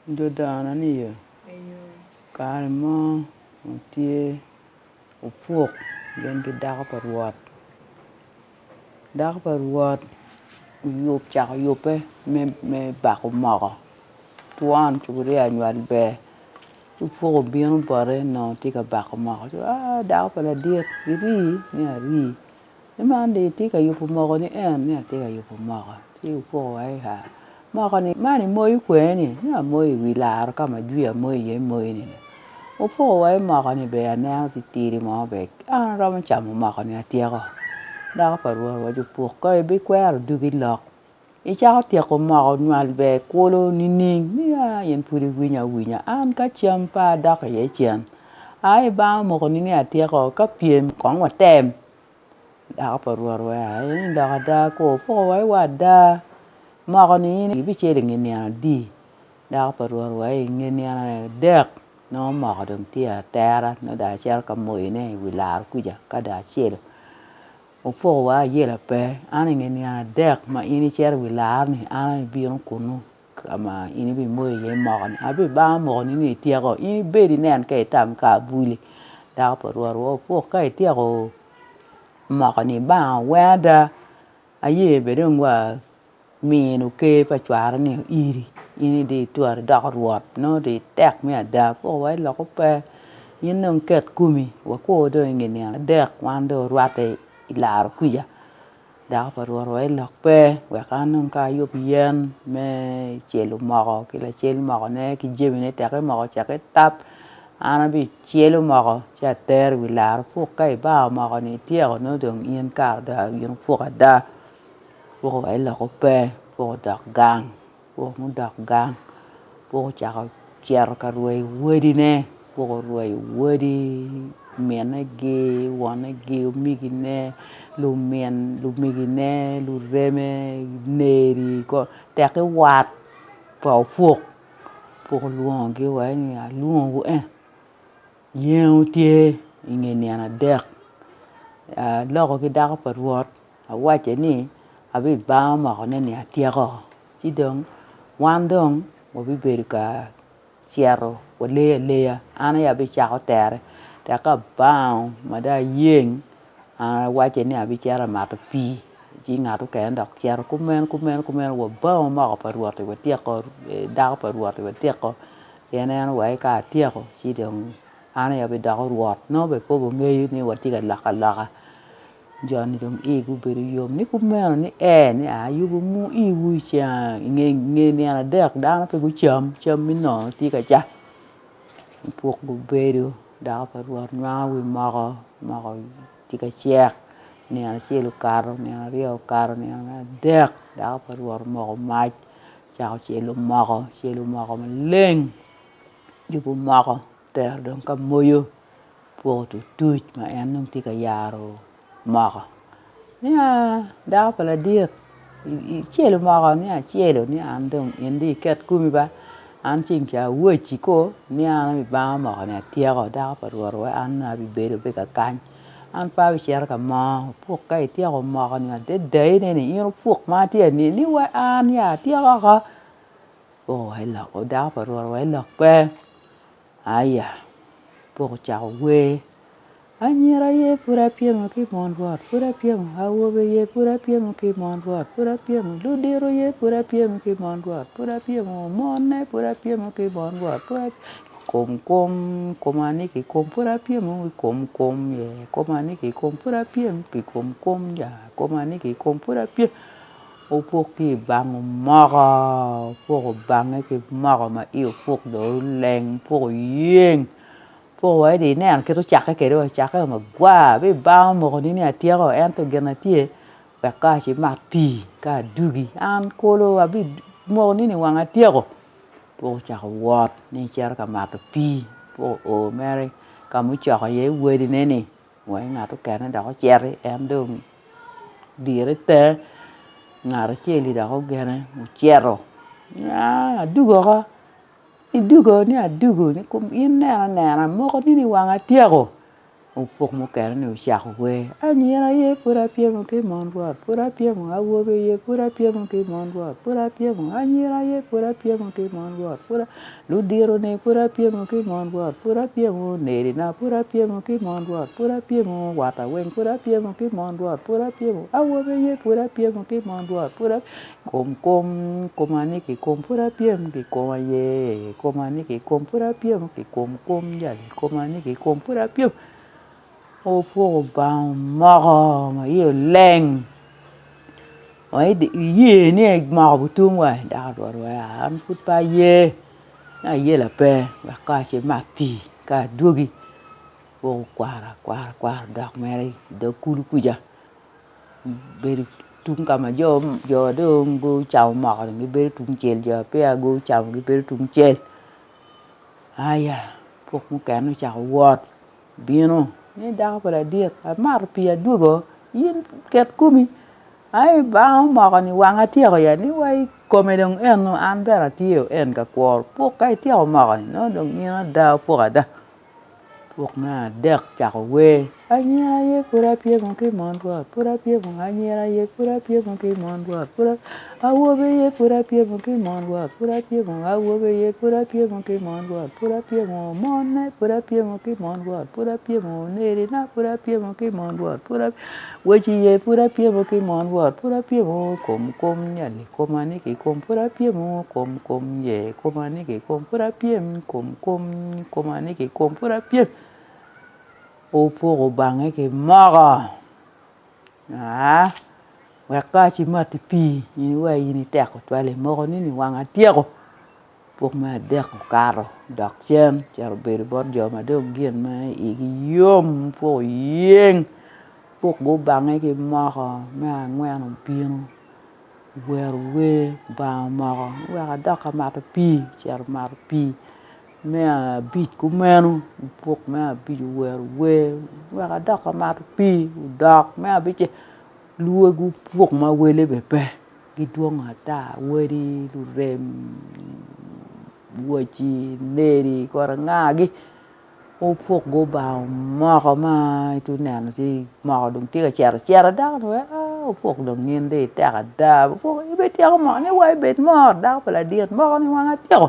Dodana ni yo. Ayo. Kare mo tye opuk gin ki dako pa rwot. Dako pa rwot oyub cako yubbe me bako moko. Twon cukuria anywal be. Opuk obino bote no tye ka bako moko. Dako pa ladit iri ni ari. Man di tye ka yubo moko ni en ni atye ka yubo moko. Ci opuk wai ha. Moko ni man imoy kwe ni amoy wi laro kama jwi amoy ye moy ni. Opuk wai moko ni be aneno titiri mo be. An romo chamo moko ni atyeko. Dako pa rwot waj opuk ko ibi kwero dugi lok. Ichako tieko moko nywal be kulo ni ning ni yen pudi winya. An ka cham pa dok ye chen. Ai ba moko ni atyeko ka piem kong watem. Dako pa rwot wai ni doka da ko opuk wai wada. Moko ni ibi chede ngi niana di. Dako pa rwot wai ngi niana dek. No moko dong tia tera no da chel ka moy ne wi lar kuja ka da chelo. Opuk wai yela pe. Ani ngi niana dek ma ini chel wi lar ni ani biyon kunu. Kama ini bi moy ye moko ni. Abi ba moko ni tieko. Ini bedi nen ka itam ka buli. Dako pa rwot wai opuk ka tieko moko ni ba weda. Aye bedong wa minu ke pa chwara ni iri. Ini di tuar dok rwot. No di tek mi ada. Opuk wai loko pe. Yin nung ket kumi. Wako do ngi niana dek wando rwate ilar kuja. Dako pa rwot wai lok pe. Weka nung ka yup yen me chelo moko. Kila chelo moko ne ki jemi ne teke moko chake tap. Ana bi chelo moko cha ter wi lar opuk ka iba moko ni tieko no dong yen kar da yen opuk ada. Opuk wai loko pe. Opuk dok gang. Opuk mu dok gang. Opuk chako chero ka rwai wedi ne. Opuk rwai wedi mene gi, wane gi, umigi ne, lu migi ne, lu reme, neri, teke wat pa opuk. Opuk luongo gi wai ni luongo Yen tye ingi niana dek. Loko ki dako pa rwot. Awache ni abi ba moko ni atyeko. Chidong wan dong wabi bedo ka chero wa leya. Ana ya bi chako tere. Teka bao mada yeng. Awache ni abi chero mato pi. Chi ngatu kaya dok chero kumen. Wa bao moko pa rwot. Wa tyeko dako pa rwot. Wa tyeko. Yen wai ka atyeko. Chidong ana ya bi doko rwot. No be po bo ngayu ni watiga laka. Joni dong igu bedo yom. Ni kumeno ni ni ayubu mu iwu cha. Nge niana dek dana pe gu cham. Cham mino tika cha. Opuk gu bedo. Dako pa rwot nywa wi moko. Moko tika chek. Niana chelu karo. Niana rio karo. Niana dek. Dako pa rwot moko mach. Chako chelu moko. Chelu moko maleng. Yubu moko. Ter dong ka moyo. Opuk tutuj ma en nung tika yaro moko. Nia dako pa ladit. Chelu moko nia chelu ni andong. Indi ket kumi ba. An ching cha uwechi ko. Nia ana mi ba moko ni atyeko. Dako pa rwot wai an na bi bedo beka kany. An pa bi chero ka mo. Opuk ka ityeko moko ni adedai nini. Ino opuk ma tia ni wai an ya atyeko ka. Wai loko. Dako pa rwot wai lok pe. Aya. Opuk chako we. Anyira ye pura piemo ki mon rwot. Pura piemo. Awobe ye pura piemo ki mon rwot. Pura piemo. Ludiro ye pura piemo ki mon rwot. Pura piemo. Mone pura piemo ki mon rwot. Kom. Komani ki kom pura piemo. Kom ye. Komani ki kom pura piemo. Ki kom ya. Komani ki kom pura piemo. Opuk ki bang moko. Opuk bang ki moko ma i opuk do leng. Opuk yeng. Opuk wai di nen kito chake kedo. Chake ma gwa. Bi bang moko ni atyeko. Ento gena tiye. Weka chi mat pi. Ka dugi. An kolo wabi moko ni wang atyeko. Opuk chako wot. Ni chero ka mato pi. Opuk mere. Kamu choko ye wedi neni. Wai ngatu kene dako cheri. Endo dire te. Ngaro cheli dako gene. Chero. Adugo ka. Idugo ni adugo. Ni kum in nena. Moko ni wang atyeko. o pok mo kere no chak we anyira ye pura pie mo ke mon ruot pura pie mo awobe ye pura pie mo ke mon ruot pura pie mo anyira ye pura pie mo ke mon ruot pura ludiro ne pura pie mo ke mon ruot pura pie mo neri na pura pie mo ke mon ruot pura pie mo wata wen pura pie mo ke mon ruot pura pie mo awobe ye pura pie mo ke mon ruot pura kom komani ke kom pura pie mo ke koma ye komani ke kom pura pie mo ke kom jali komani ke kom pura pie ô phu bao mò mà yêu leng ấy đi ye nè mò bu tu ngoài đã rồi ăn phút ba ye na ye là pe và ca chỉ mặt pi ca đua gi ô quả đặc mẹ đi đỡ cu ja bê tung cả mà giờ đường go chào mò cái bê tung chèn giờ pe go chào cái bê tung chèn ai à phu mu cái nó chào wọt bino ni da para dia mar pia dugo yin ket kumi ai ba ma ni wanga tio ya ni wai come dong en no an bera tio en ka kwor po kai tio ma no dong ni da po da pok na dek chak we anya ye pura pie mon ke mon ruot pura pie mon anya ye pura pie mon ke mon ruot pura awo be ye pura pie mon ke mon ruot pura pie mon awo be ye pura pie mon ke mon ruot pura pie mon ne pura pie mon ke mon ruot pura pie mon ne re na pura pie mon ke mon ruot pura we chi ye pura pie mon ke mon ruot pura pie mon kom nya le komani ke kom pura pie mon kom ye komani ke kom pura pie kom komani ke kom pura pie ô phu bằng cái mò à và cá chỉ mất thì pi như vậy như tẹt của tôi lấy mò ní hoàng ăn tiệc phu mà đẹp cà rô đặc trưng chả bể bọt giờ mà đâu nghiền mà ý yếm phu yên phu go bằng cái mò mà ngoan ông pin quê ba mò và đặc mà pi chả mà pi mẹ bịt của mẹ nó buộc mẹ bịt quê và đọc cái mặt pi đọc mẹ bịt lùi gu buộc mà quê lên bể bể cái đuông hả ta quê đi lù rèm quê chi nê đi có ra ngà cái ô buộc go bảo mà tu nè nó thì mà đồng tiếc chè đó thôi ô buộc đồng nhiên đi tẹt đà buộc cái bể tẹt mà này quay bể mà đọc phải là điện mà này hoang tẹt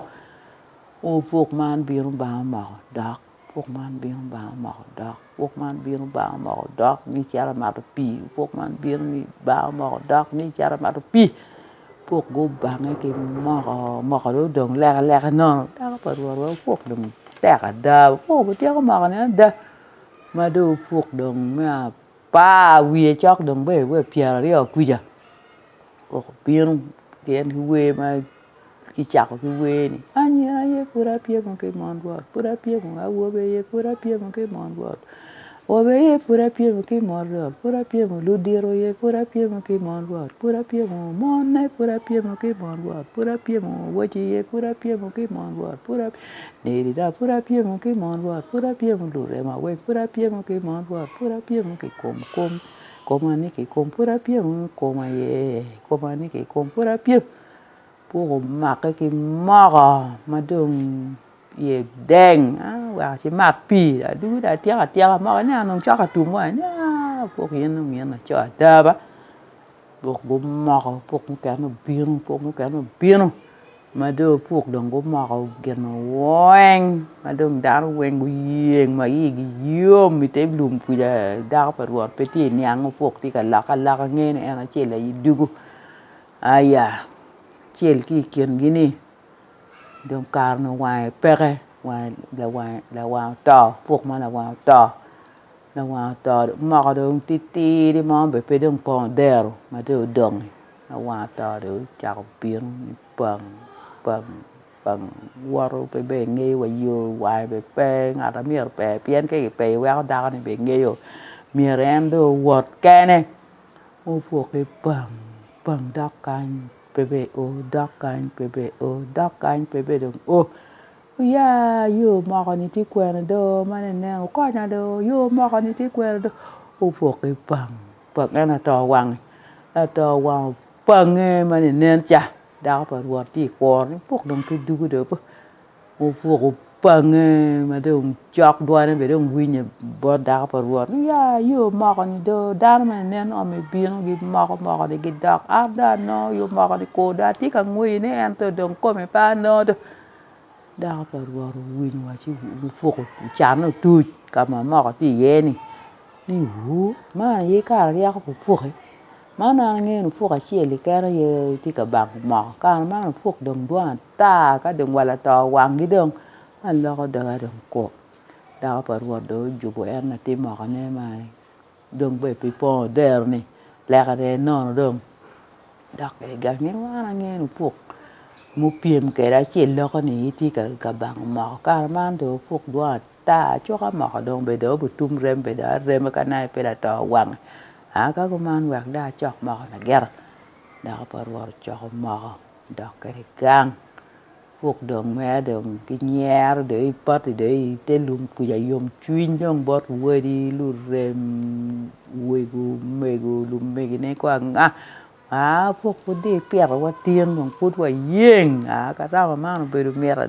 ô phuộc man biếng bao mỏ đắc phuộc man biếng bao mỏ đắc phuộc man biếng bao mỏ đắc ni chả mà được pi phuộc man biếng bao mỏ đắc ni chả mà được pi phuộc go bang cái mỏ đó đường lẹ nó đã có rồi phuộc đường tẹt cả đà phuộc cái tẹt mỏ này đà mà đâu phuộc đường mà ba vi chóc đường bể pia rồi ở quy giờ phuộc biếng cái quê mà cái chạc của cái quê này anh ye pura pie con cái mòn ruột pura pie con áo bê ye pura pie con cái mòn ruột ô bê ye pura pie con cái mòn ruột pura pie con ludiro ye pura pie con cái mòn ruột pura pie con mòn này pura pie con cái mòn ruột pura pie con vợ chị ye pura pie con cái mòn ruột pura này đi ra pura pie con cái mòn ruột pura pie con lù rè mà quên pura pie con cái mòn ruột pura pie con cái com anh cái com pura pie con com ye com anh cái com pura pie phu mặc cái mò mà đường ye đen và chỉ mặc pi đã đu đã tiệt mà cái nó cho cả tụm vậy nè phu cái nó miếng là cho đa ba phu bụng mò phu cái nó biếng mà đưa phu đường bụng mò cái nó quanh mà đường đá nó quanh quanh mà ý cái yếm bị tép lùm phu đã đá phải ruột phải tiền nhang phu thì cái lắc nghe này nó chỉ là đu ai à chèn kỳ kiến gini đường cào nó ngoài pere ngoài là ngoài tò phuộc mà là ngoài tò mà đường tít đi mà bị đường pòn đèo mà đường là ngoài tò được chào biến bằng waru bị nghe và vừa ngoài bị pe ngã ra miệng pe biến cái pe quẹo đau này bị nghe rồi miệng em đồ vọt cái này ô phuộc cái bằng đắc canh PBO đắc canh PB đường ô ya yo mà còn đi quen đâu mà nè coi nhà đâu yo mà còn đi quen đâu ô phuộc cái bằng cái là trò hoàng bằng nghe mà nên chả đau phải ruột chỉ còn phuộc đồng cái đu được ô phuộc pange mà dong chọc đoan be dong winya bo da pa ruột ya yo ma ko ni do dan ma nen o me bien gi ma ko de gi dak ada no yo ma ko ko da ti ka ngui ne en to dong ko me pa no da pa ruột win wa chi fu ko chan no tu ka ma ko ti ye ni hu ma ye ka ya ko fu ko mà nó nghe nó phu cái chuyện thì cái nó thì cả bạc mỏ cả mà nó phu đồng đoan ta cái đồng gọi là tàu hoàng cái đường anh lo có đời đồng cổ tao phải vào đó chụp em là tìm mỏ cái này mà đường về bị po đèo này lẽ cái này nó đường đặc cái gặp những mà nó nghe nó phu mu piêm cái đó chuyện lo cái này thì cả bạc mỏ cả mà nó phu đoan ta cho cái mỏ đồng về đó bị tum rem về đó rem cái này về là tàu hoàng các công an quạt đa chọc mỏ là ger đã có vào chọc mỏ đọc cái gang cuộc đường mẹ đường cái nhà để bắt để tên lùm của giải yom chuyên trong bớt quê đi lù rem quê gu mê gu lùm mê cái này qua ngã phúc đi bịa vào tiền bằng phút vào yên cái đó mà nó bị mẹ là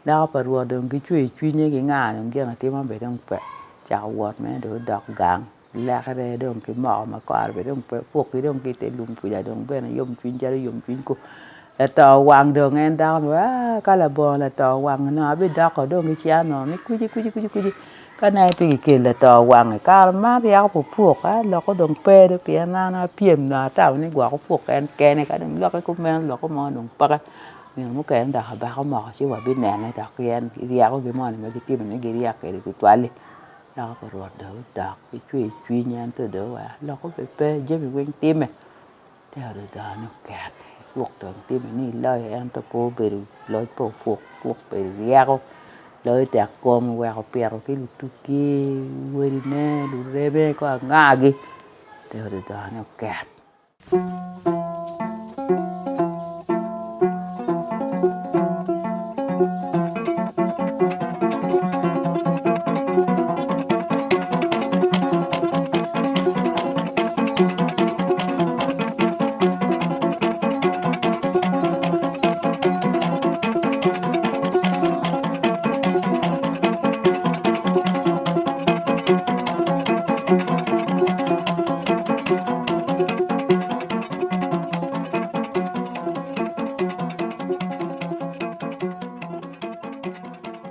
đã có vào đường cái chuyên như cái ngà đường kia là tiếng mà bị đông phải chào quạt mẹ để đọc gang là cái này đường cái mỏ mà có về đường phúc cái đường cái tên lùm của giải đường bên này yom chuyên chơi yom chuyên cô là tàu hoàng đường em tao nữa cái là bò là tàu hoàng nó biết đó có đường cái chia nó mới cúi cái này thì cái là tàu hoàng cái má thì áo phục á nó có đường pe đó phía nó piềm là tao này quả có phục cái này cái đường lo cái cũng men lo có mò đường bắc nhưng mà cái em đã ba có mò chứ quả biết nè này đặt cái em cái có cái mò này mà cái tim mình cái riak cái cái toan đi đó có ruột đỡ đặt cái truy nha từ đỡ quá nó có phải pe giúp mình quên tim này theo được đó nó kẹt cuộc đường tim này lời em ta po bị lời po cuộc bị riak lời tẹt com qua học bè cái lúc tu kia quê đi nè lúc rê bê có ngã gì theo được đó nó kẹt